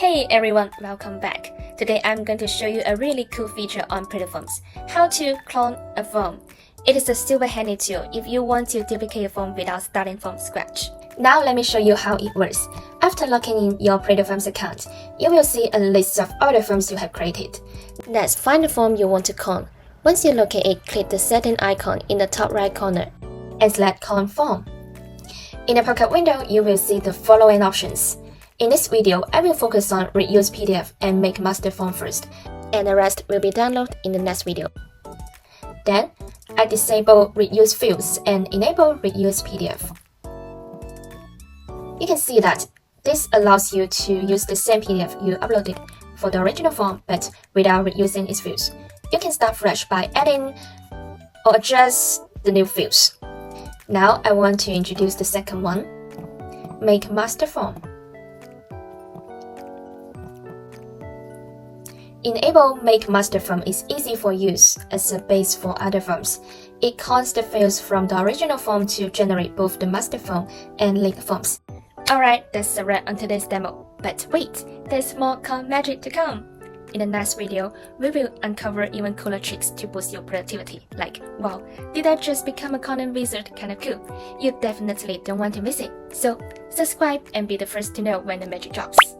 Hey everyone, welcome back. Today I'm going to show you a really cool feature on PlatoForms, how to clone a form. It is a super handy tool if you want to duplicate a form without starting from scratch. Now let me show you how it works. After logging in your PlatoForms account, you will see a list of all the forms you have created. Next, find the form you want to clone. Once you locate it, click the setting icon in the top right corner and select Clone Form. In the pop-up window, you will see the following options. In this video, I will focus on reuse PDF and make master form first, and the rest will be downloaded in the next video. Then, I disable reuse fields and enable reuse PDF. You can see that this allows you to use the same PDF you uploaded for the original form but without reusing its fields. You can start fresh by adding or adjust the new fields. Now I want to introduce the second one, make master form. Enable Make Master Form is easy for use as a base for other forms. It calls the fields from the original form to generate both the master form and link forms. Alright, that's a wrap on today's demo. But wait, there's more clone magic to come! In the next video, we will uncover even cooler tricks to boost your productivity. Like, wow, did I just become a content wizard? Kinda cool. You definitely don't want to miss it. So, subscribe and be the first to know when the magic drops.